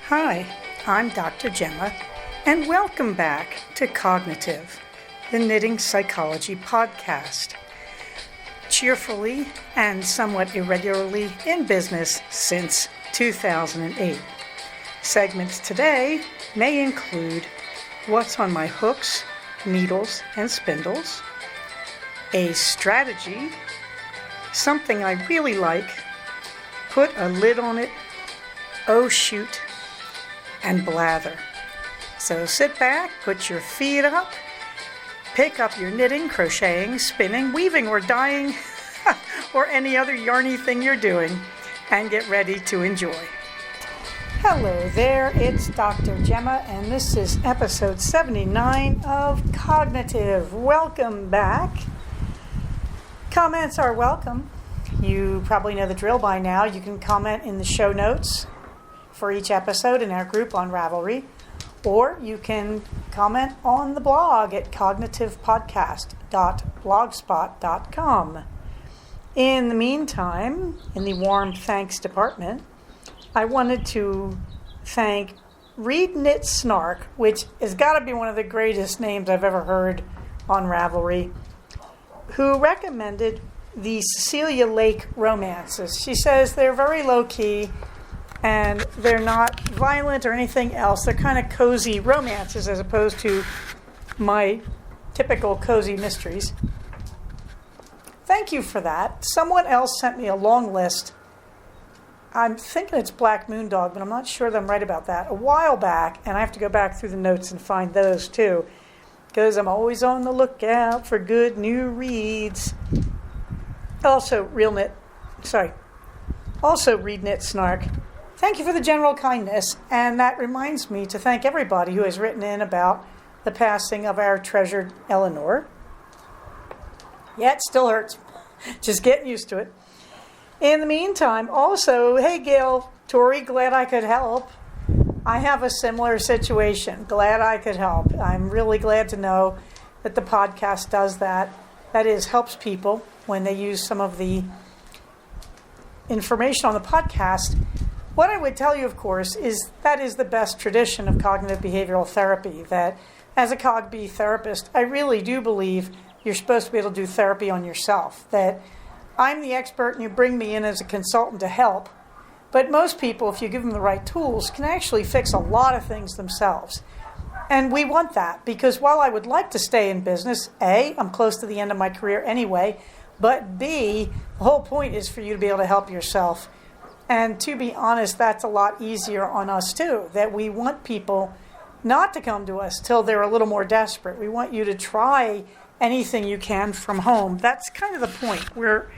Hi, I'm Dr. Gemma, and welcome back to Cognitive, the Knitting Psychology podcast. Cheerfully and somewhat irregularly in business since 2008. Segments today may include what's on my hooks, needles, and spindles, a strategy, something I really like, put a lid on it, oh shoot, and blather. So sit back, put your feet up, pick up your knitting, crocheting, spinning, weaving, or dyeing, or any other yarny thing you're doing, and get ready to enjoy. Hello there, it's Dr. Gemma, and this is episode 79 of Cognitive. Welcome back. Comments are welcome. You probably know the drill by now. You can comment in the show notes for each episode in our group on Ravelry, or you can comment on the blog at cognitivepodcast.blogspot.com. In the meantime, in the warm thanks department, I wanted to thank Read Knit Snark, which has got to be one of the greatest names I've ever heard on Ravelry, who recommended the Cecilia Lake romances. She says they're very low-key and they're not violent or anything else. They're kind of cozy romances as opposed to my typical cozy mysteries. Thank you for that. Someone else sent me a long list. I'm thinking it's Black Moon Dog, but I'm not sure that I'm right about that. A while back, and I have to go back through the notes and find those too, because I'm always on the lookout for good new reads. Also, Read Knit Snark. Thank you for the general kindness, and that reminds me to thank everybody who has written in about the passing of our treasured Eleanor. Yeah, it still hurts. Just getting used to it. In the meantime, also, hey Gail, Tori, glad I could help. I have a similar situation. Glad I could help. I'm really glad to know that the podcast does that. That is, helps people when they use some of the information on the podcast. What I would tell you, of course, is that is the best tradition of cognitive behavioral therapy, that as a CogB therapist, I really do believe you're supposed to be able to do therapy on yourself, that I'm the expert and you bring me in as a consultant to help, but most people, if you give them the right tools, can actually fix a lot of things themselves. And we want that, because while I would like to stay in business, A, I'm close to the end of my career anyway, but B, the whole point is for you to be able to help yourself. And to be honest, that's a lot easier on us too, that we want people not to come to us till they're a little more desperate. We want you to try anything you can from home. That's kind of the point. We're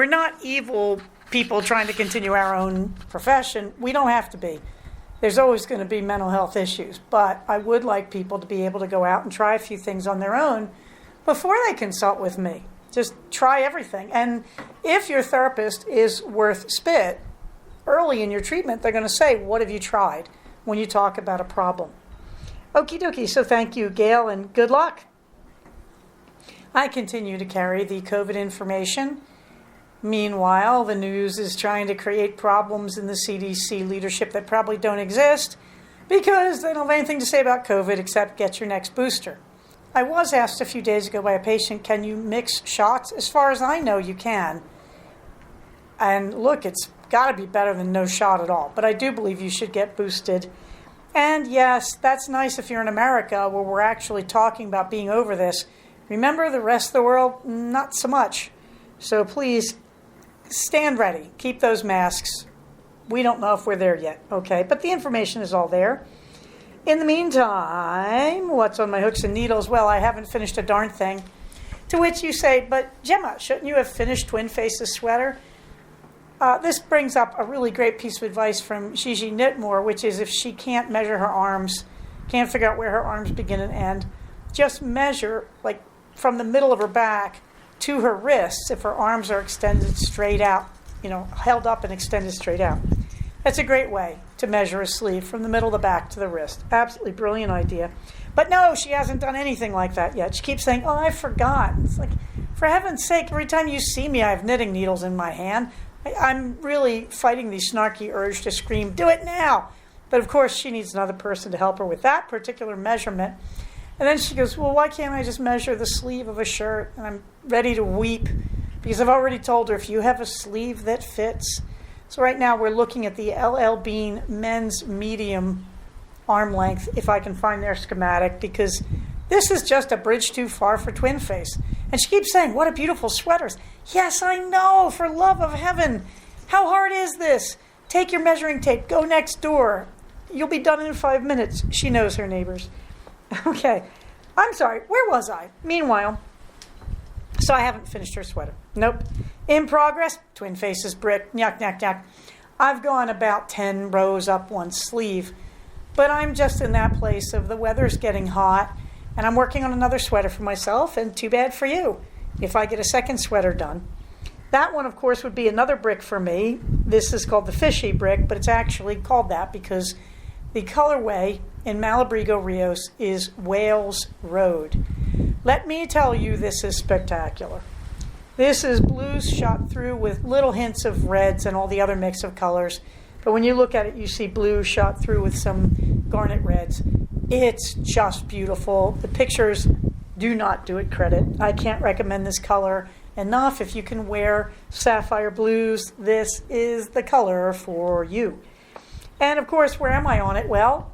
not evil people trying to continue our own profession. We don't have to be. There's always going to be mental health issues, but I would like people to be able to go out and try a few things on their own before they consult with me. Just try everything. And if your therapist is worth spit, early in your treatment, they're going to say, what have you tried, when you talk about a problem. Okie dokie, so thank you, Gail, and good luck. I continue to carry the COVID information. Meanwhile, the news is trying to create problems in the CDC leadership that probably don't exist because they don't have anything to say about COVID except get your next booster. I was asked a few days ago by a patient, can you mix shots? As far as I know, you can. And look, it's got to be better than no shot at all. But I do believe you should get boosted. And yes, that's nice if you're in America where we're actually talking about being over this. Remember, the rest of the world, not so much. So please, stand ready. Keep those masks. We don't know if we're there yet, okay? But the information is all there. In the meantime, what's on my hooks and needles? Well, I haven't finished a darn thing. To which you say, but Gemma, shouldn't you have finished Twin Faces' sweater? This brings up a really great piece of advice from Gigi Knitmore, which is if she can't measure her arms, can't figure out where her arms begin and end, just measure like from the middle of her back to her wrists if her arms are extended straight out, held up and extended straight out. That's a great way to measure a sleeve from the middle of the back to the wrist. Absolutely brilliant idea. But no, she hasn't done anything like that yet. She keeps saying, oh, I forgot. It's like, for heaven's sake, every time you see me, I have knitting needles in my hand. I'm really fighting the snarky urge to scream, do it now. But of course, she needs another person to help her with that particular measurement. And then she goes, well, why can't I just measure the sleeve of a shirt? And I'm ready to weep because I've already told her, if you have a sleeve that fits. So right now we're looking at the LL Bean men's medium arm length, if I can find their schematic, because this is just a bridge too far for Twin Face. And she keeps saying, what a beautiful sweaters. Yes, I know, for love of heaven. How hard is this? Take your measuring tape, go next door. You'll be done in 5 minutes. She knows her neighbors. Okay, I'm sorry, where was I? Meanwhile, so I haven't finished her sweater. Nope. In progress, Twin Faces brick, nyuk, nyuk, nyuk. I've gone about 10 rows up one sleeve, but I'm just in that place of the weather's getting hot, and I'm working on another sweater for myself, and too bad for you if I get a second sweater done. That one, of course, would be another brick for me. This is called the Fishy brick, but it's actually called that because the colorway in Malabrigo Rios is Wales Road. Let me tell you, this is spectacular. This is blues shot through with little hints of reds and all the other mix of colors. But when you look at it, you see blue shot through with some garnet reds. It's just beautiful. The pictures do not do it credit. I can't recommend this color enough. If you can wear sapphire blues, this is the color for you. And of course, where am I on it? Well,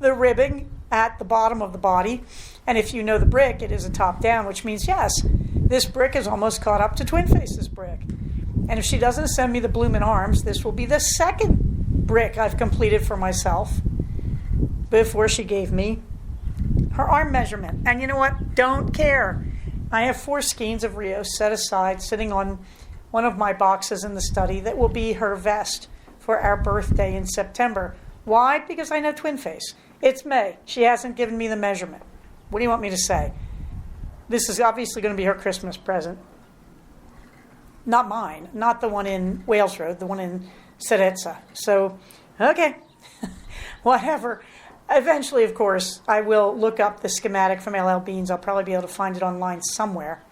the ribbing at the bottom of the body. And if you know the brick, it is a top down, which means, yes, this brick is almost caught up to Twin Faces brick. And if she doesn't send me the bloomin' arms, this will be the second brick I've completed for myself before she gave me her arm measurement. And you know what? Don't care. I have 4 skeins of Rios set aside, sitting on one of my boxes in the study that will be her vest for our birthday in September. Why? Because I know Twin Face. It's May. She hasn't given me the measurement. What do you want me to say? This is obviously going to be her Christmas present. Not mine. Not the one in Wales Road, the one in Ceretza. So, okay. Whatever. Eventually, of course, I will look up the schematic from LL Beans. I'll probably be able to find it online somewhere.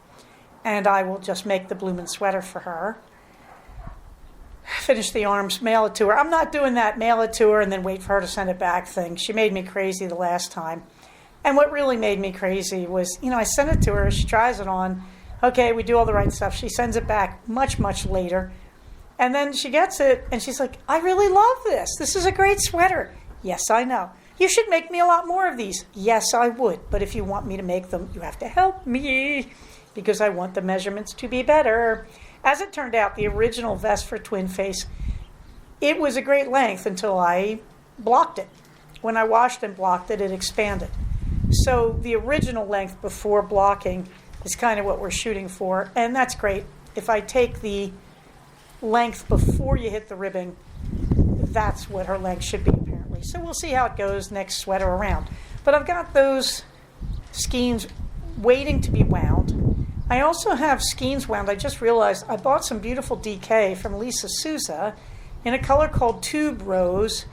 And I will just make the bloomin' sweater for her. Finish the arms, mail it to her. I'm not doing that mail it to her and then wait for her to send it back thing. She made me crazy the last time. And what really made me crazy was, I sent it to her. She tries it on. Okay, we do all the right stuff. She sends it back much, much later. And then she gets it and she's like, I really love this. This is a great sweater. Yes, I know. You should make me a lot more of these. Yes, I would. But if you want me to make them, you have to help me because I want the measurements to be better. As it turned out, the original vest for Twin Face, it was a great length until I blocked it. When I washed and blocked it, it expanded. So the original length before blocking is kind of what we're shooting for, and that's great. If I take the length before you hit the ribbing, that's what her length should be apparently. So we'll see how it goes next sweater around. But I've got those skeins waiting to be wound. I also have skeins wound. I just realized I bought some beautiful DK from Lisa Souza in a color called Tube Rose,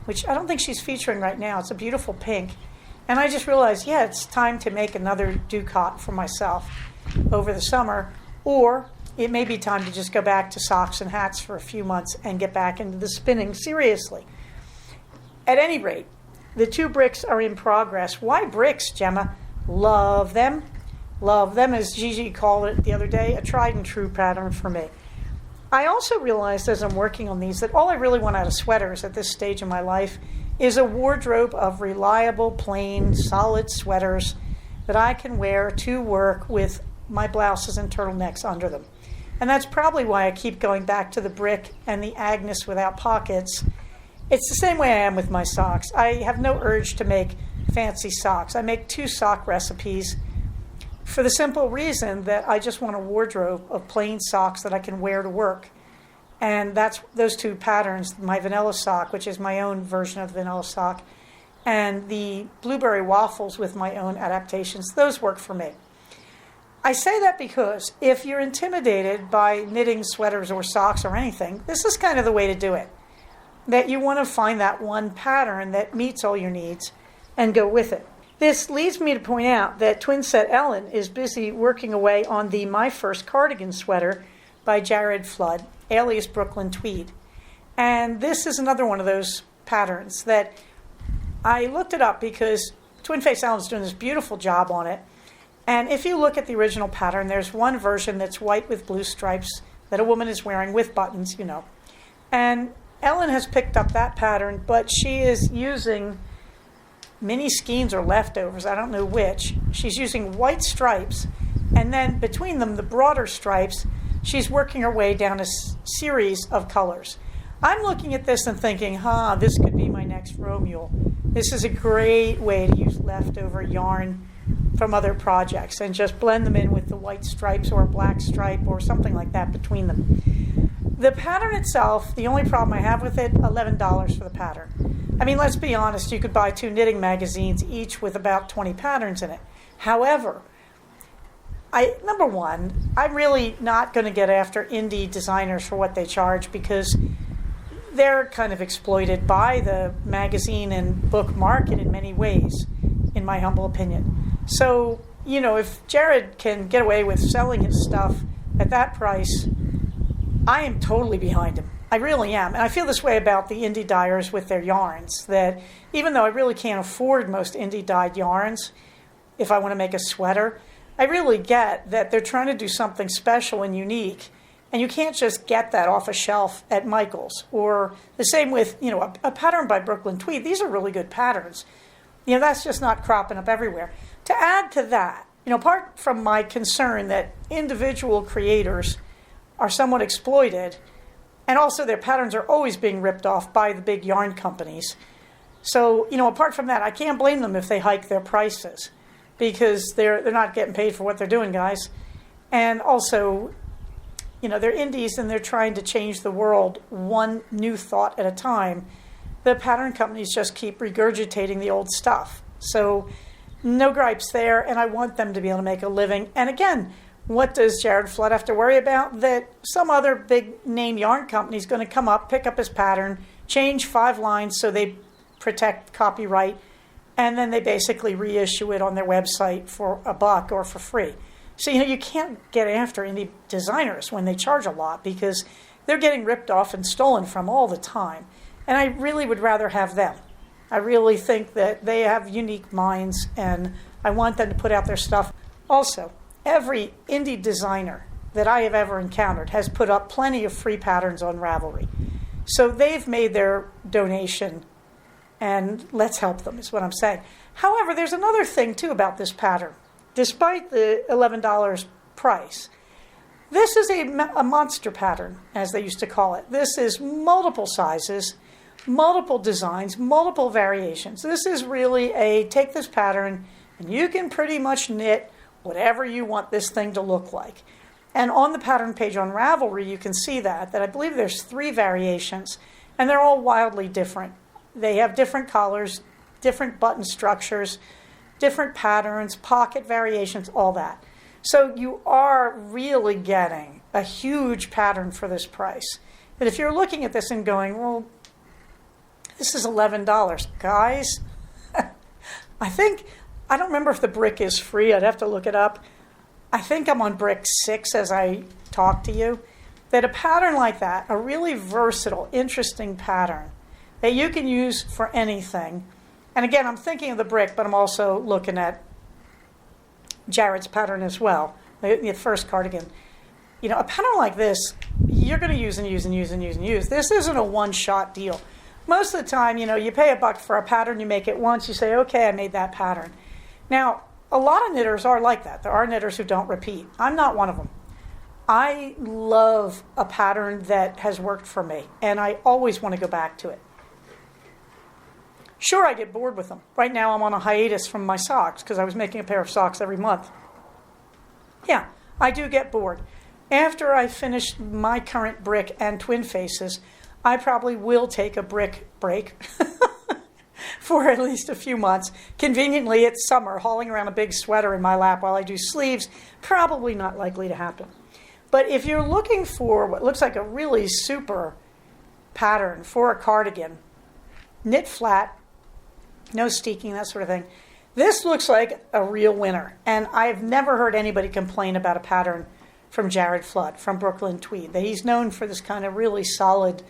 which I don't think she's featuring right now. It's a beautiful pink. And I just realized, it's time to make another ducat for myself over the summer. Or it may be time to just go back to socks and hats for a few months and get back into the spinning seriously. At any rate, the 2 bricks are in progress. Why bricks, Gemma? Love them. Love them, as Gigi called it the other day, a tried and true pattern for me. I also realized as I'm working on these that all I really want out of sweaters at this stage in my life is a wardrobe of reliable, plain, solid sweaters that I can wear to work with my blouses and turtlenecks under them. And that's probably why I keep going back to the brick and the Agnes without pockets. It's the same way I am with my socks. I have no urge to make fancy socks. I make 2 sock recipes for the simple reason that I just want a wardrobe of plain socks that I can wear to work. And that's those 2 patterns, my vanilla sock, which is my own version of the vanilla sock, and the blueberry waffles with my own adaptations. Those work for me. I say that because if you're intimidated by knitting sweaters or socks or anything, this is kind of the way to do it. That you want to find that one pattern that meets all your needs and go with it. This leads me to point out that Twinset Ellen is busy working away on the My First Cardigan sweater by Jared Flood, alias Brooklyn Tweed. And this is another one of those patterns that I looked it up because Twin Face Allen's doing this beautiful job on it. And if you look at the original pattern, there's one version that's white with blue stripes that a woman is wearing with buttons, And Ellen has picked up that pattern, but she is using mini skeins or leftovers, I don't know which. She's using white stripes, and then between them, the broader stripes, she's working her way down a series of colors. I'm looking at this and thinking, this could be my next row mule. This is a great way to use leftover yarn from other projects and just blend them in with the white stripes or a black stripe or something like that between them. The pattern itself, the only problem I have with it, $11 for the pattern. I mean, let's be honest, you could buy 2 knitting magazines, each with about 20 patterns in it. However, number one, I'm really not going to get after indie designers for what they charge because they're kind of exploited by the magazine and book market in many ways, in my humble opinion. So, if Jared can get away with selling his stuff at that price, I am totally behind him. I really am. And I feel this way about the indie dyers with their yarns, that even though I really can't afford most indie dyed yarns, if I want to make a sweater, I really get that they're trying to do something special and unique. And you can't just get that off a shelf at Michael's. Or the same with, a pattern by Brooklyn Tweed. These are really good patterns. That's just not cropping up everywhere. To add to that, apart from my concern that individual creators are somewhat exploited, and also their patterns are always being ripped off by the big yarn companies. So, apart from that, I can't blame them if they hike their prices because they're not getting paid for what they're doing, guys. And also, they're indies and they're trying to change the world one new thought at a time. The pattern companies just keep regurgitating the old stuff. So no gripes there, and I want them to be able to make a living. And again, what does Jared Flood have to worry about? That some other big name yarn company is going to come up, pick up his pattern, change 5 lines so they protect copyright, and then they basically reissue it on their website for $1 or for free. So, you can't get after indie designers when they charge a lot because they're getting ripped off and stolen from all the time. And I really would rather have them. I really think that they have unique minds, and I want them to put out their stuff. Also, every indie designer that I have ever encountered has put up plenty of free patterns on Ravelry. So they've made their donation, and let's help them, is what I'm saying. However, there's another thing, too, about this pattern. Despite the $11 price, this is a monster pattern, as they used to call it. This is multiple sizes, multiple designs, multiple variations. This is really take this pattern, and you can pretty much knit whatever you want this thing to look like. And on the pattern page on Ravelry, you can see that I believe there's 3 variations, and they're all wildly different. They have different collars, different button structures, different patterns, pocket variations, all that. So you are really getting a huge pattern for this price. But if you're looking at this and going, well, this is $11. Guys, I don't remember if the brick is free. I'd have to look it up. I think I'm on brick 6 as I talk to you. That a pattern like that, a really versatile, interesting pattern that you can use for anything. And again, I'm thinking of the brick, but I'm also looking at Jared's pattern as well, the first cardigan. A pattern like this, you're going to use and use and use and use and use. This isn't a one-shot deal. Most of the time, you pay $1 for a pattern, you make it once, you say, okay, I made that pattern. Now, a lot of knitters are like that. There are knitters who don't repeat. I'm not one of them. I love a pattern that has worked for me, and I always want to go back to it. Sure, I get bored with them. Right now, I'm on a hiatus from my socks because I was making a pair of socks every month. Yeah, I do get bored. After I finish my current brick and twin faces, I probably will take a brick break for at least a few months. Conveniently, it's summer. Hauling around a big sweater in my lap while I do sleeves, probably not likely to happen. But if you're looking for what looks like a really super pattern for a cardigan, knit flat, no steeking, that sort of thing, this looks like a real winner. And I've never heard anybody complain about a pattern from Jared Flood, from Brooklyn Tweed. That he's known for this kind of really solid,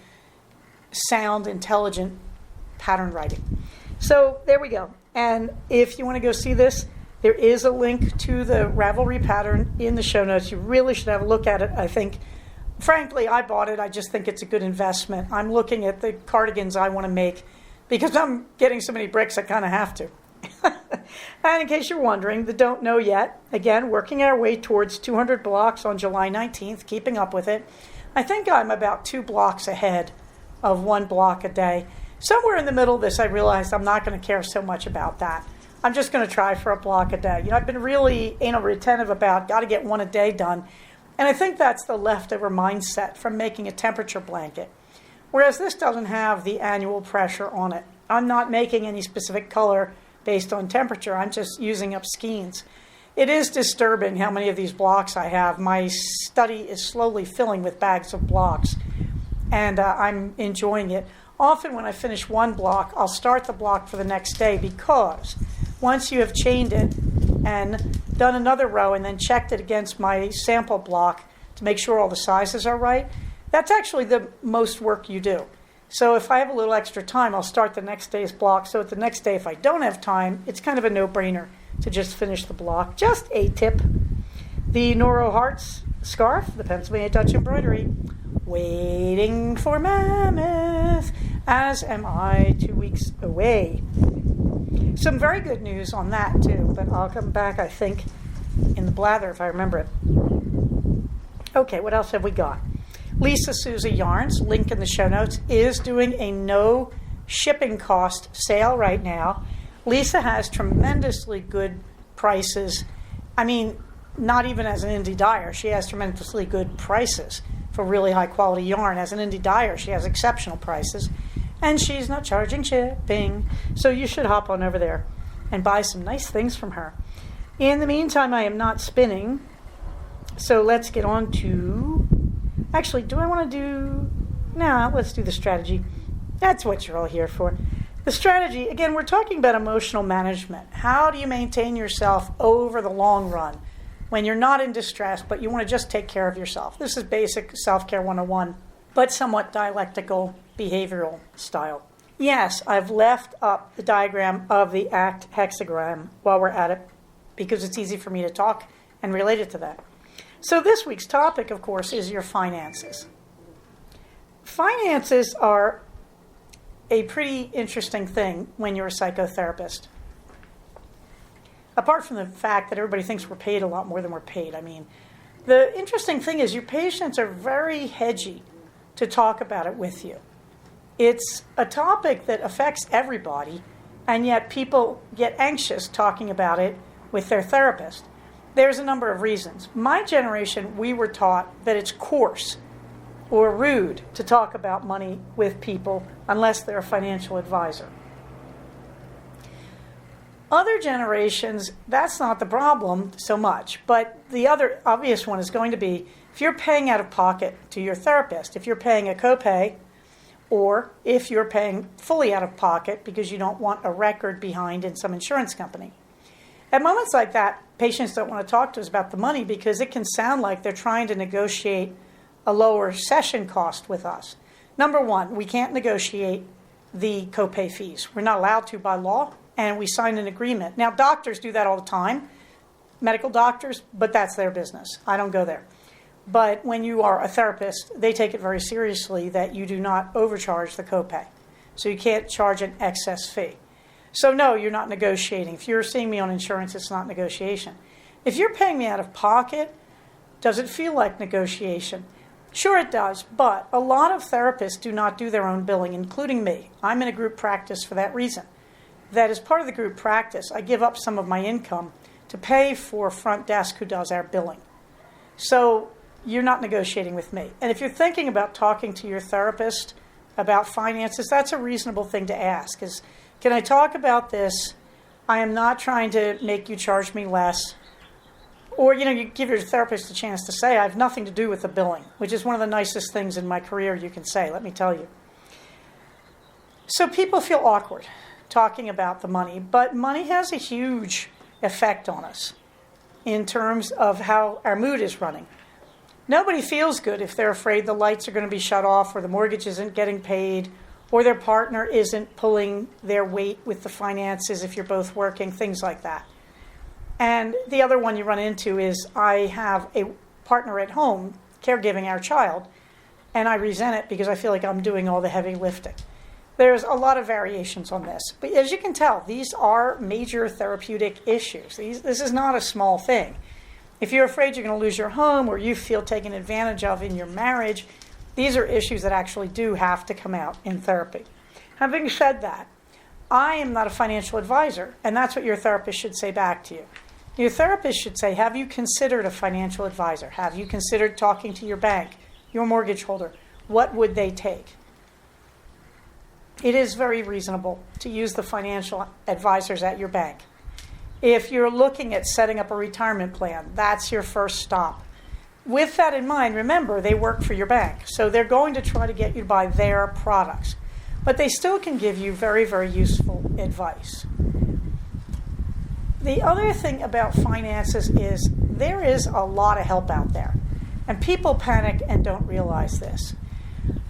sound, intelligent pattern writing. So there we go. And if you want to go see this, there is a link to the Ravelry pattern in the show notes. You really should have a look at it. I think, frankly, I bought it. I just think it's a good investment. I'm looking at the cardigans I want to make because I'm getting so many bricks I kind of have to. And in case you're wondering, the don't know yet, again, working our way towards 200 blocks on July 19th, keeping up with it. I think I'm about 2 blocks ahead of 1 block a day. Somewhere in the middle of this, I realized I'm not going to care so much about that. I'm just going to try for a block a day. I've been really retentive about got to get 1 a day done. And I think that's the leftover mindset from making a temperature blanket. Whereas this doesn't have the annual pressure on it. I'm not making any specific color based on temperature. I'm just using up skeins. It is disturbing how many of these blocks I have. My study is slowly filling with bags of blocks, and I'm enjoying it. Often when I finish 1 block, I'll start the block for the next day because once you have chained it and done another row and then checked it against my sample block to make sure all the sizes are right, that's actually the most work you do. So if I have a little extra time, I'll start the next day's block. So at the next day, if I don't have time, it's kind of a no-brainer to just finish the block. Just a tip. The Noro Hearts scarf, the Pennsylvania Dutch embroidery, waiting for Mammoth, as am I 2 weeks away. Some very good news on that, too, but I'll come back, I think, in the blather if I remember it. Okay, what else have we got? Lisa Souza Yarns, link in the show notes, is doing a no shipping cost sale right now. Lisa has tremendously good prices. I mean, not even as an indie dyer, she has tremendously good prices for really high quality yarn. As an indie dyer, she has exceptional prices. And she's not charging shipping. So you should hop on over there and buy some nice things from her. In the meantime, I am not spinning. So let's get on to... Actually, do I want to do... No, let's do the strategy. That's what you're all here for. The strategy, again, we're talking about emotional management. How do you maintain yourself over the long run when you're not in distress, but you want to just take care of yourself? This is basic self-care 101, but somewhat dialectical behavioral style. Yes, I've left up the diagram of the ACT hexagram while we're at it because it's easy for me to talk and relate it to that. So this week's topic, of course, is your finances. Finances are a pretty interesting thing when you're a psychotherapist. Apart from the fact that everybody thinks we're paid a lot more than we're paid. I mean, the interesting thing is your patients are very hedgy to talk about it with you. It's a topic that affects everybody, and yet people get anxious talking about it with their therapist. There's a number of reasons. My generation, we were taught that it's coarse or rude to talk about money with people unless they're a financial advisor. Other generations, that's not the problem so much. But the other obvious one is going to be if you're paying out of pocket to your therapist, if you're paying a copay, or if you're paying fully out of pocket because you don't want a record behind in some insurance company. At moments like that, patients don't want to talk to us about the money because it can sound like they're trying to negotiate a lower session cost with us. Number one, we can't negotiate the copay fees. We're not allowed to by law, and we sign an agreement. Now, doctors do that all the time, medical doctors, but that's their business. I don't go there. But when you are a therapist, they take it very seriously that you do not overcharge the copay. So you can't charge an excess fee. So no, you're not negotiating. If you're seeing me on insurance, it's not negotiation. If you're paying me out of pocket, does it feel like negotiation? Sure it does, but a lot of therapists do not do their own billing, including me. I'm in a group practice for that reason. That as part of the group practice, I give up some of my income to pay for front desk who does our billing. So you're not negotiating with me. And if you're thinking about talking to your therapist about finances, that's a reasonable thing to ask. Is, can I talk about this? I am not trying to make you charge me less. Or, you give your therapist a chance to say, I have nothing to do with the billing, which is one of the nicest things in my career you can say, let me tell you. So people feel awkward talking about the money, but money has a huge effect on us in terms of how our mood is running. Nobody feels good if they're afraid the lights are going to be shut off or the mortgage isn't getting paid or their partner isn't pulling their weight with the finances if you're both working, things like that. And the other one you run into is I have a partner at home caregiving our child, and I resent it because I feel like I'm doing all the heavy lifting. There's a lot of variations on this. But as you can tell, these are major therapeutic issues. This is not a small thing. If you're afraid you're going to lose your home or you feel taken advantage of in your marriage, these are issues that actually do have to come out in therapy. Having said that, I am not a financial advisor, and that's what your therapist should say back to you. Your therapist should say, have you considered a financial advisor? Have you considered talking to your bank, your mortgage holder? What would they take? It is very reasonable to use the financial advisors at your bank. If you're looking at setting up a retirement plan, that's your first stop. With that in mind, remember, they work for your bank, so they're going to try to get you to buy their products. But they still can give you very, very useful advice. The other thing about finances is there is a lot of help out there, and people panic and don't realize this.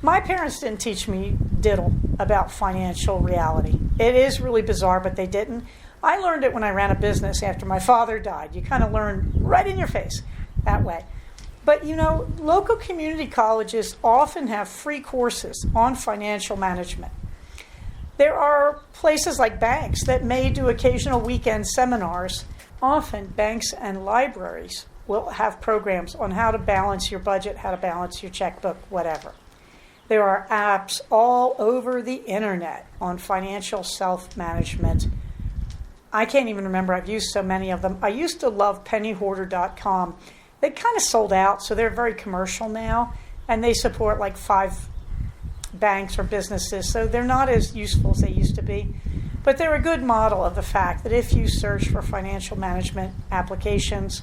My parents didn't teach me diddle about financial reality. It is really bizarre, but they didn't. I learned it when I ran a business after my father died. You kind of learn right in your face that way. But local community colleges often have free courses on financial management. There are places like banks that may do occasional weekend seminars. Often banks and libraries will have programs on how to balance your budget, how to balance your checkbook, whatever. There are apps all over the internet on financial self-management. I can't even remember. I've used so many of them. I used to love pennyhoarder.com. They kind of sold out, so they're very commercial now, and they support like 5 banks or businesses, so they're not as useful as they used to be. But they're a good model of the fact that if you search for financial management applications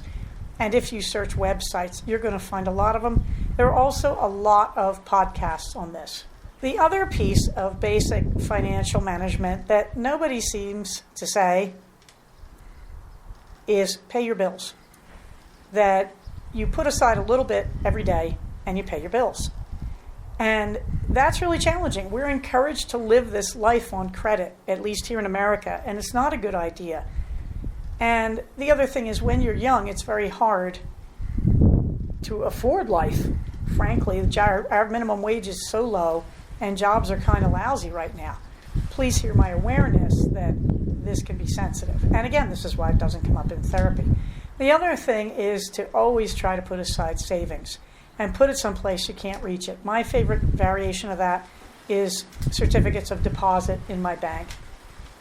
and if you search websites, you're going to find a lot of them. There are also a lot of podcasts on this. The other piece of basic financial management that nobody seems to say is pay your bills. That you put aside a little bit every day and you pay your bills. And that's really challenging. We're encouraged to live this life on credit, at least here in America, and it's not a good idea. And the other thing is when you're young, it's very hard to afford life. Frankly, our minimum wage is so low and jobs are kind of lousy right now. Please hear my awareness that this can be sensitive. And again, this is why it doesn't come up in therapy. The other thing is to always try to put aside savings and put it someplace you can't reach it. My favorite variation of that is certificates of deposit in my bank.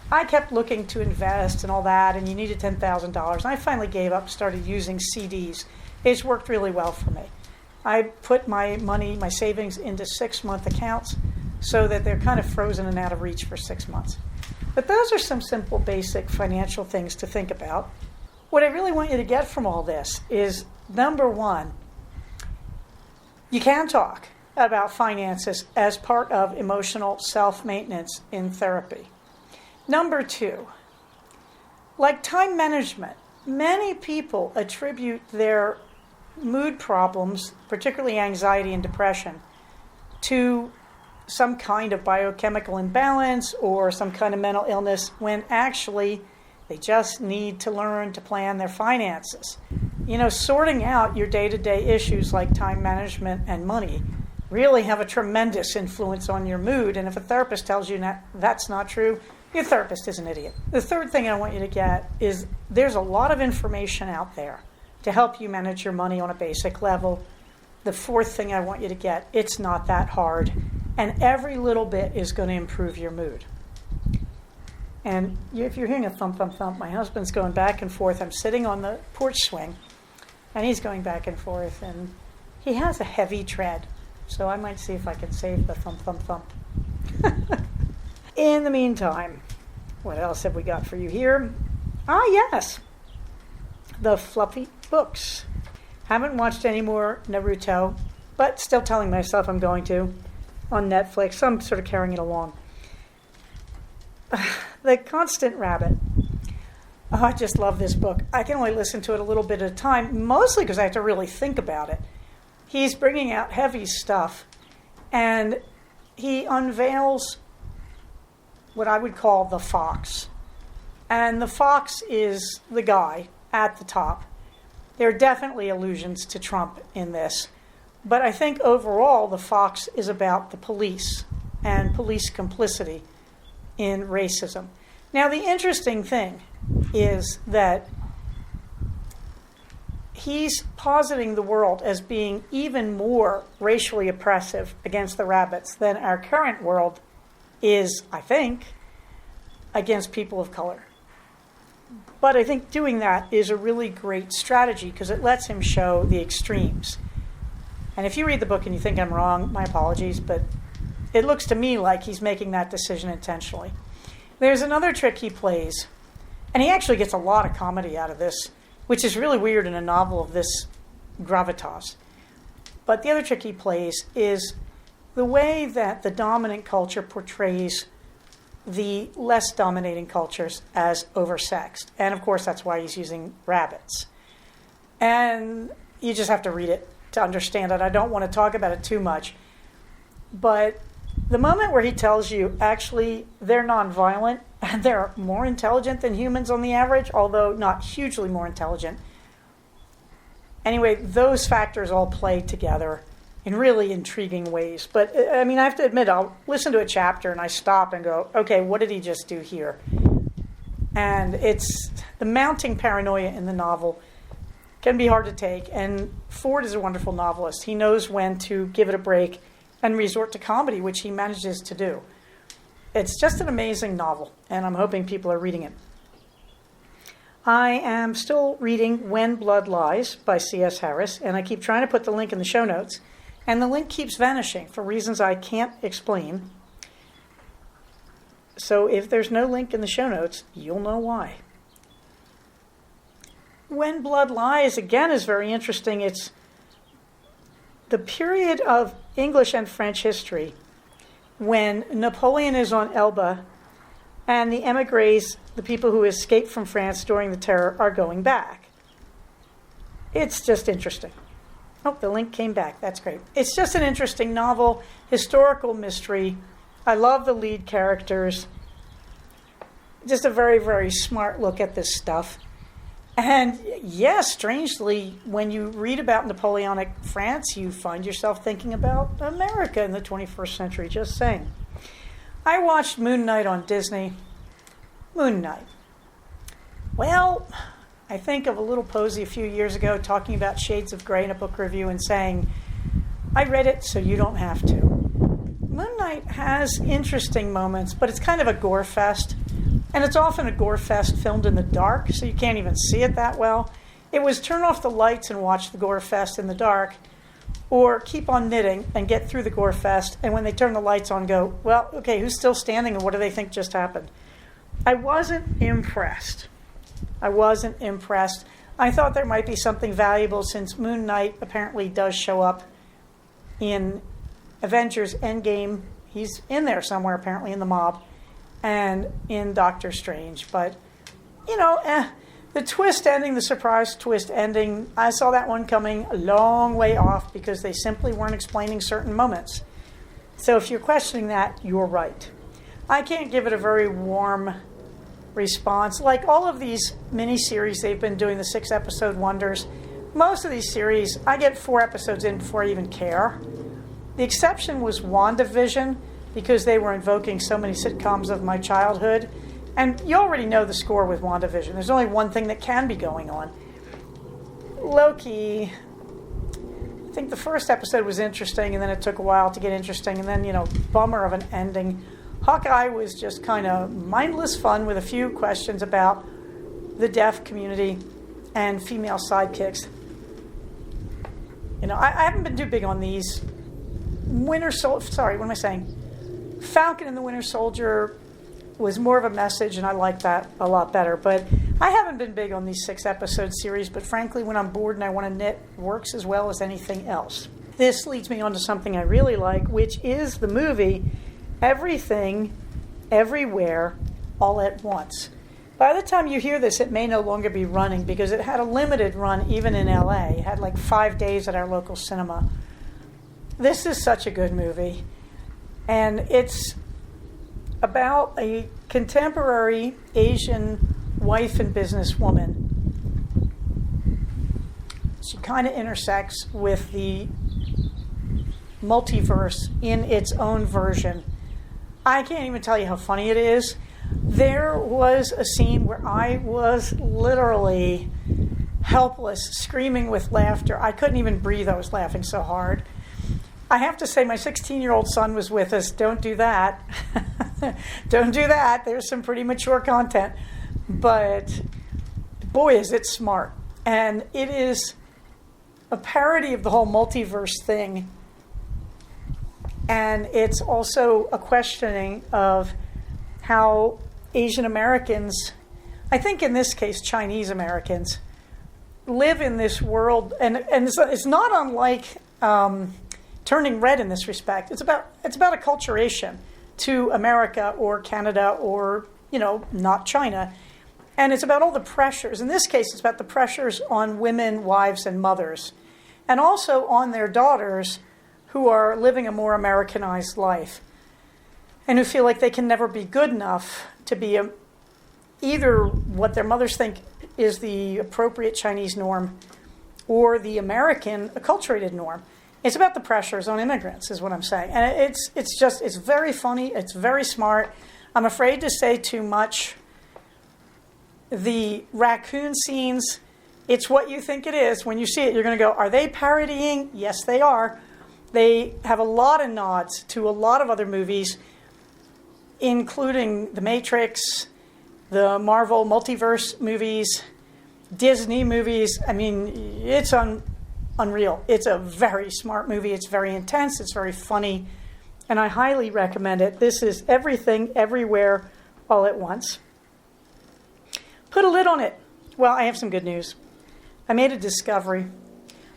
I kept looking to invest and all that, and you needed $10,000. And I finally gave up, started using CDs. It's worked really well for me. I put my money, my savings, into 6-month accounts so that they're kind of frozen and out of reach for 6 months. But those are some simple, basic financial things to think about. What I really want you to get from all this is, number one, you can talk about finances as part of emotional self-maintenance in therapy. Number two, like time management, many people attribute their mood problems, particularly anxiety and depression, to some kind of biochemical imbalance or some kind of mental illness when actually they just need to learn to plan their finances. Sorting out your day-to-day issues like time management and money really have a tremendous influence on your mood. And if a therapist tells you that's not true, your therapist is an idiot. The third thing I want you to get is there's a lot of information out there to help you manage your money on a basic level. The fourth thing I want you to get, it's not that hard. And every little bit is going to improve your mood. And if you're hearing a thump, thump, thump, my husband's going back and forth. I'm sitting on the porch swing, and he's going back and forth, and he has a heavy tread. So I might see if I can save the thump, thump, thump. In the meantime, what else have we got for you here? Yes, the fluffy books. Haven't watched any more Naruto, but still telling myself I'm going to on Netflix. So I'm sort of carrying it along. The Constant Rabbit. I just love this book. I can only listen to it a little bit at a time, mostly because I have to really think about it. He's bringing out heavy stuff, and he unveils what I would call the fox. And the fox is the guy at the top. There are definitely allusions to Trump in this. But I think overall the fox is about the police and police complicity in racism. Now, the interesting thing is that he's positing the world as being even more racially oppressive against the rabbits than our current world is, I think, against people of color. But I think doing that is a really great strategy because it lets him show the extremes. And if you read the book and you think I'm wrong, my apologies, but it looks to me like he's making that decision intentionally. There's another trick he plays, and he actually gets a lot of comedy out of this, which is really weird in a novel of this gravitas. But the other trick he plays is the way that the dominant culture portrays the less dominating cultures as oversexed. And of course, that's why he's using rabbits. And you just have to read it to understand it. I don't want to talk about it too much. But the moment where he tells you, actually, they're nonviolent, and they're more intelligent than humans on the average, although not hugely more intelligent. Anyway, those factors all play together in really intriguing ways. But, I mean, I have to admit, I'll listen to a chapter and I stop and go, okay, what did he just do here? And it's the mounting paranoia in the novel can be hard to take. And Ford is a wonderful novelist. He knows when to give it a break and resort to comedy, which he manages to do. It's just an amazing novel, and I'm hoping people are reading it. I am still reading When Blood Lies by C.S. Harris, and I keep trying to put the link in the show notes, and the link keeps vanishing for reasons I can't explain. So if there's no link in the show notes, you'll know why. When Blood Lies, again, is very interesting. It's the period of English and French history when Napoleon is on Elba and the émigrés, the people who escaped from France during the terror, are going back. It's just interesting. Oh, the link came back. That's great. It's just an interesting novel, historical mystery. I love the lead characters. Just a very, very smart look at this stuff. And yes, strangely, when you read about Napoleonic France, you find yourself thinking about America in the 21st century, just saying. I watched Moon Knight on Disney. Moon Knight. Well, I think of a little posy a few years ago talking about Shades of Grey in a book review and saying, I read it so you don't have to. Moon Knight has interesting moments, but it's kind of a gore fest. And it's often a gore fest filmed in the dark, so you can't even see it that well. It was turn off the lights and watch the gore fest in the dark, or keep on knitting and get through the gore fest, and when they turn the lights on, go, well, okay, who's still standing and what do they think just happened? I wasn't impressed. I thought there might be something valuable since Moon Knight apparently does show up in Avengers Endgame. He's in there somewhere, apparently, in the mob. And in Doctor Strange. But, the twist ending, the surprise twist ending, I saw that one coming a long way off because they simply weren't explaining certain moments. So if you're questioning that, you're right. I can't give it a very warm response. Like all of these mini-series they've been doing, the 6-episode wonders, most of these series, I get 4 episodes in before I even care. The exception was WandaVision, because they were invoking so many sitcoms of my childhood. And you already know the score with WandaVision. There's only one thing that can be going on. Loki, I think the first episode was interesting, and then it took a while to get interesting, and then, bummer of an ending. Hawkeye was just kind of mindless fun with a few questions about the deaf community and female sidekicks. I haven't been too big on these. Falcon and the Winter Soldier was more of a message, and I like that a lot better. But I haven't been big on these 6-episode series, but frankly, when I'm bored and I want to knit, works as well as anything else. This leads me on to something I really like, which is the movie Everything, Everywhere, All at Once. By the time you hear this, it may no longer be running because it had a limited run even in LA. It had like 5 days at our local cinema. This is such a good movie. And it's about a contemporary Asian wife and businesswoman. She kind of intersects with the multiverse in its own version. I can't even tell you how funny it is. There was a scene where I was literally helpless, screaming with laughter. I couldn't even breathe. I was laughing so hard. I have to say, my 16-year-old son was with us. Don't do that. Don't do that. There's some pretty mature content. But boy, is it smart. And it is a parody of the whole multiverse thing. And it's also a questioning of how Asian Americans, I think in this case Chinese Americans, live in this world. And it's not unlike Turning Red in this respect. It's about acculturation to America or Canada or, not China. And it's about all the pressures. In this case, it's about the pressures on women, wives, and mothers. And also on their daughters who are living a more Americanized life and who feel like they can never be good enough to be either what their mothers think is the appropriate Chinese norm or the American acculturated norm. It's about the pressures on immigrants, is what I'm saying. And it's very funny. It's very smart. I'm afraid to say too much. The raccoon scenes, it's what you think it is. When you see it, you're going to go, are they parodying? Yes, they are. They have a lot of nods to a lot of other movies, including The Matrix, the Marvel multiverse movies, Disney movies. I mean, it's unreal. It's a very smart movie. It's very intense. It's very funny. And I highly recommend it. This is everything, everywhere, all at once. Put a lid on it. Well, I have some good news. I made a discovery.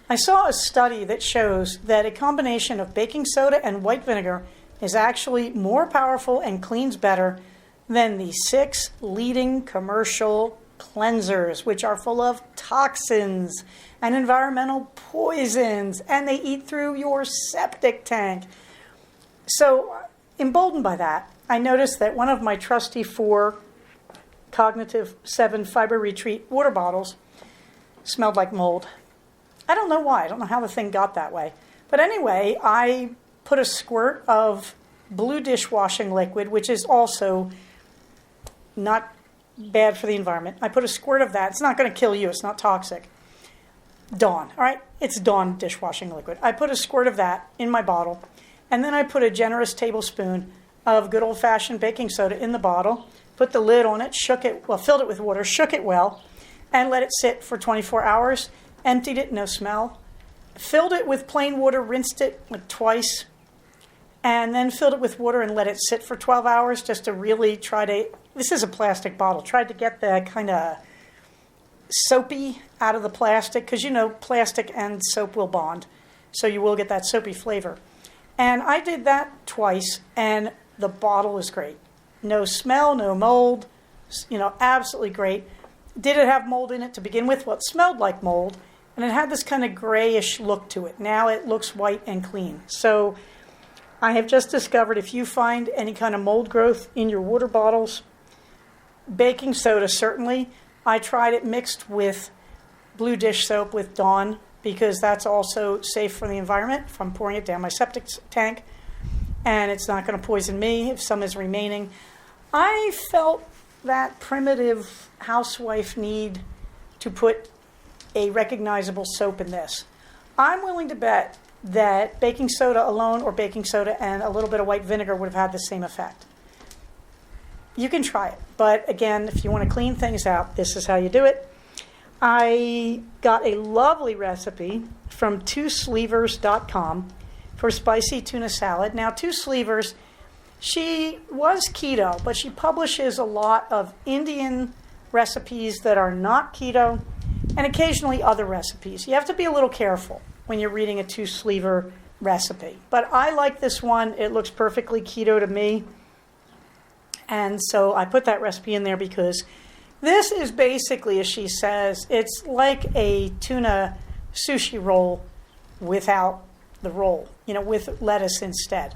I saw a study that shows that a combination of baking soda and white vinegar is actually more powerful and cleans better than the 6 leading commercial cleansers, which are full of toxins and environmental poisons, and they eat through your septic tank. So, emboldened by that, I noticed that one of my trusty 4 Cognitive 7 Fiber Retreat water bottles smelled like mold. I don't know why. I don't know how the thing got that way. But anyway, I put a squirt of blue dishwashing liquid, which is also not bad for the environment. I put a squirt of that. It's not going to kill you. It's not toxic. Dawn. All right? It's Dawn dishwashing liquid. I put a squirt of that in my bottle, and then I put a generous tablespoon of good old-fashioned baking soda in the bottle, put the lid on it, filled it with water, shook it well, and let it sit for 24 hours. Emptied it, no smell. Filled it with plain water, rinsed it twice, and then filled it with water and let it sit for 12 hours just to really this is a plastic bottle, tried to get the kind of soapy out of the plastic, because plastic and soap will bond, so you will get that soapy flavor. And I did that twice, and the bottle is great. No smell, no mold, absolutely great. Did it have mold in it to begin with? Well, it smelled like mold, and it had this kind of grayish look to it. Now it looks white and clean. So I have just discovered if you find any kind of mold growth in your water bottles, baking soda certainly. I tried it mixed with blue dish soap with Dawn, because that's also safe for the environment if I'm pouring it down my septic tank, and it's not going to poison me if some is remaining. I felt that primitive housewife need to put a recognizable soap in this. I'm willing to bet that baking soda alone or baking soda and a little bit of white vinegar would have had the same effect. You can try it. But again, if you want to clean things out, this is how you do it. I got a lovely recipe from twosleevers.com for spicy tuna salad. Now, Two Sleevers, she was keto, but she publishes a lot of Indian recipes that are not keto and occasionally other recipes. You have to be a little careful when you're reading a two-sleever recipe. But I like this one. It looks perfectly keto to me. And so I put that recipe in there because this is basically, as she says, it's like a tuna sushi roll without the roll, with lettuce instead.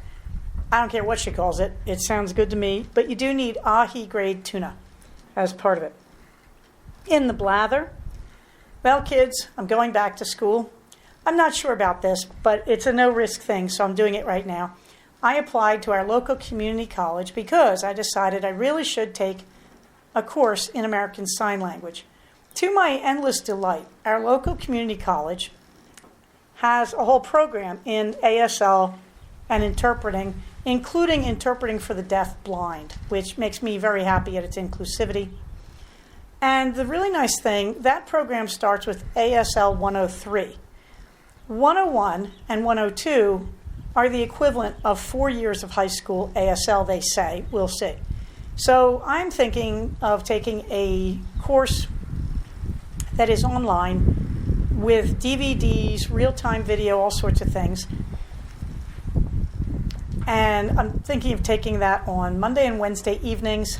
I don't care what she calls it. It sounds good to me. But you do need ahi grade tuna as part of it. In the blather, well, kids, I'm going back to school. I'm not sure about this, but it's a no-risk thing, so I'm doing it right now. I applied to our local community college because I decided I really should take a course in American Sign Language. To my endless delight, our local community college has a whole program in ASL and interpreting, including interpreting for the deaf-blind, which makes me very happy at its inclusivity. And the really nice thing, that program starts with ASL 103. 101 and 102 are the equivalent of 4 years of high school ASL, they say. We'll see. So I'm thinking of taking a course that is online with DVDs, real-time video, all sorts of things. And I'm thinking of taking that on Monday and Wednesday evenings.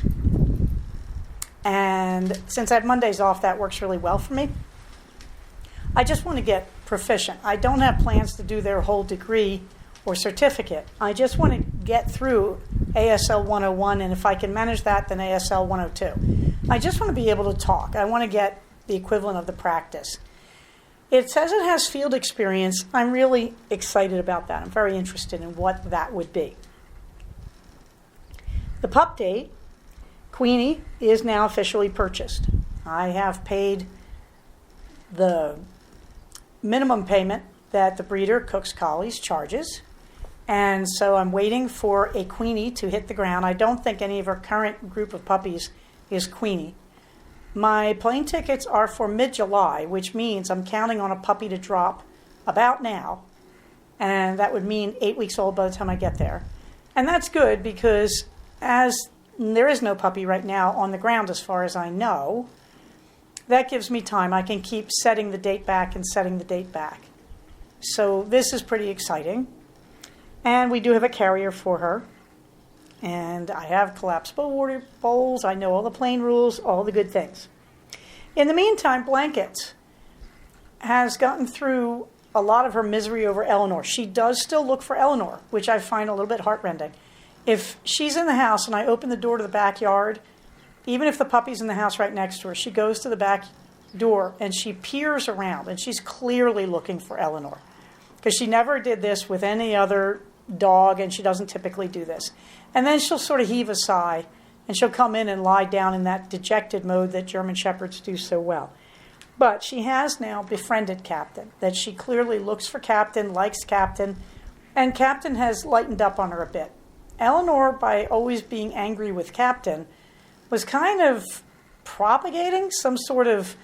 And since I have Mondays off, that works really well for me. I just want to get proficient. I don't have plans to do their whole degree or certificate. I just want to get through ASL 101, and if I can manage that, then ASL 102. I just want to be able to talk. I want to get the equivalent of the practice. It says it has field experience. I'm really excited about that. I'm very interested in what that would be. The pup date, Queenie, is now officially purchased. I have paid the minimum payment that the breeder, Cook's Collies, charges. And so I'm waiting for a Queenie to hit the ground. I don't think any of our current group of puppies is Queenie. My plane tickets are for mid-July, which means I'm counting on a puppy to drop about now. And that would mean 8 weeks old by the time I get there. And that's good because as there is no puppy right now on the ground as far as I know, that gives me time. I can keep setting the date back and setting the date back. So this is pretty exciting. And we do have a carrier for her. And I have collapsible water bowls. I know all the plane rules, all the good things. In the meantime, Blankets has gotten through a lot of her misery over Eleanor. She does still look for Eleanor, which I find a little bit heartrending. If she's in the house and I open the door to the backyard, even if the puppy's in the house right next to her, she goes to the back door and she peers around and she's clearly looking for Eleanor. Because she never did this with any other dog and she doesn't typically do this. And then she'll sort of heave a sigh and she'll come in and lie down in that dejected mode that German Shepherds do so well. But she has now befriended Captain, that she clearly looks for Captain, likes Captain, and Captain has lightened up on her a bit. Eleanor, by always being angry with Captain, was kind of propagating some sort of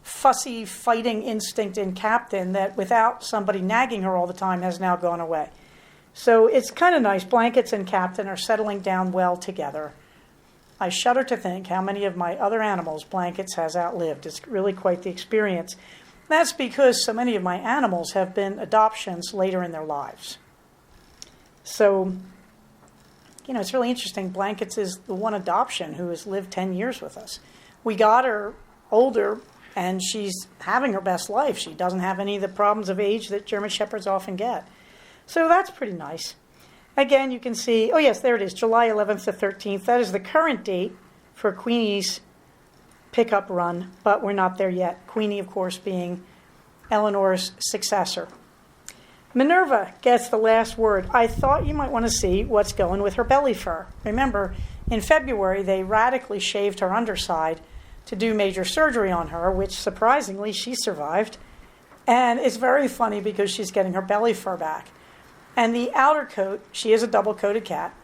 fussy fighting instinct in Captain that without somebody nagging her all the time has now gone away. So it's kind of nice. Blankets and Captain are settling down well together. I shudder to think how many of my other animals Blankets has outlived. It's really quite the experience. That's because so many of my animals have been adoptions later in their lives. So, it's really interesting. Blankets is the one adoption who has lived 10 years with us. We got her older, and she's having her best life. She doesn't have any of the problems of age that German Shepherds often get. So that's pretty nice. Again, you can see, oh yes, there it is, July 11th to 13th. That is the current date for Queenie's pickup run, but we're not there yet. Queenie, of course, being Eleanor's successor. Minerva gets the last word. I thought you might want to see what's going with her belly fur. Remember, in February, they radically shaved her underside to do major surgery on her, which surprisingly she survived. And it's very funny because she's getting her belly fur back. And the outer coat, she is a double-coated cat.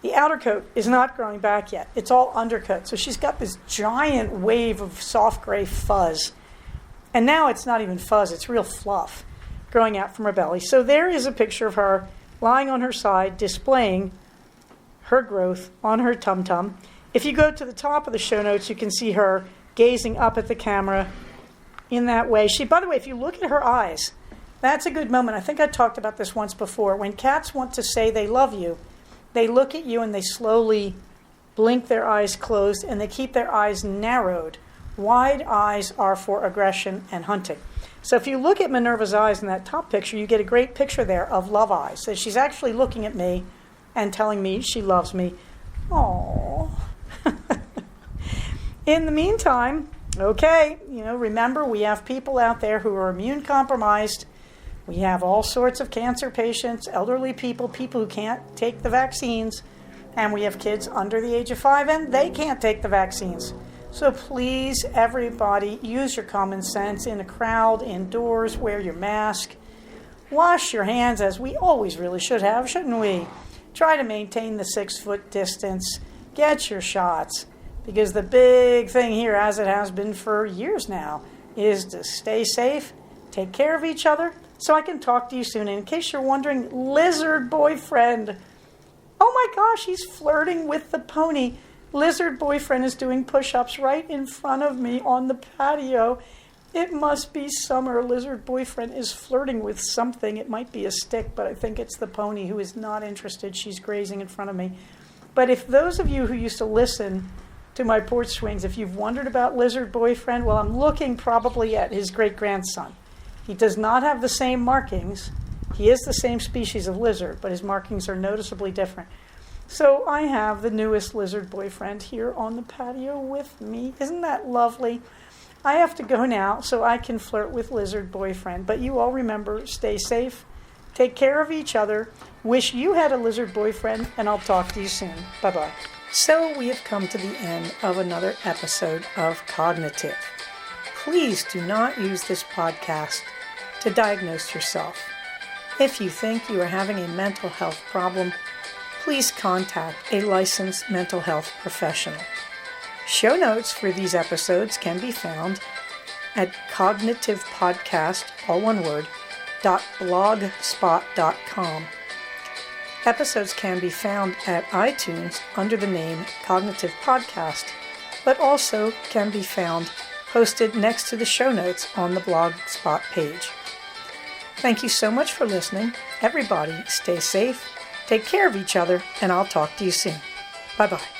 The outer coat is not growing back yet. It's all undercoat. So she's got this giant wave of soft gray fuzz. And now it's not even fuzz, it's real fluff growing out from her belly. So there is a picture of her lying on her side, displaying her growth on her tum-tum. If you go to the top of the show notes, you can see her gazing up at the camera in that way. By the way, if you look at her eyes, that's a good moment. I think I talked about this once before. When cats want to say they love you, they look at you and they slowly blink their eyes closed and they keep their eyes narrowed. Wide eyes are for aggression and hunting. So if you look at Minerva's eyes in that top picture, you get a great picture there of love eyes. So she's actually looking at me and telling me she loves me. Aww. In the meantime, okay, remember we have people out there who are immune compromised. We have all sorts of cancer patients, elderly people who can't take the vaccines, and we have kids under the age of 5 and they can't take the vaccines. So please, everybody, use your common sense in a crowd, indoors, wear your mask. Wash your hands as we always really should have, shouldn't we? Try to maintain the 6-foot distance. Get your shots. Because the big thing here, as it has been for years now, is to stay safe, take care of each other, so I can talk to you soon. And in case you're wondering, lizard boyfriend. Oh my gosh, he's flirting with the pony. Lizard boyfriend is doing push-ups right in front of me on the patio. It must be summer. Lizard boyfriend is flirting with something. It might be a stick, but I think it's the pony who is not interested. She's grazing in front of me. But if those of you who used to listen to my porch swings, if you've wondered about lizard boyfriend, well, I'm looking probably at his great-grandson. He does not have the same markings. He is the same species of lizard, but his markings are noticeably different. So I have the newest lizard boyfriend here on the patio with me. Isn't that lovely? I have to go now so I can flirt with lizard boyfriend. But you all remember, stay safe, take care of each other. Wish you had a lizard boyfriend, and I'll talk to you soon. Bye-bye. So we have come to the end of another episode of Cognitive. Please do not use this podcast to diagnose yourself. If you think you are having a mental health problem, please contact a licensed mental health professional. Show notes for these episodes can be found at cognitivepodcast, all one word, .blogspot.com. Episodes can be found at iTunes under the name Cognitive Podcast, but also can be found posted next to the show notes on the Blogspot page. Thank you so much for listening. Everybody, stay safe, take care of each other, and I'll talk to you soon. Bye-bye.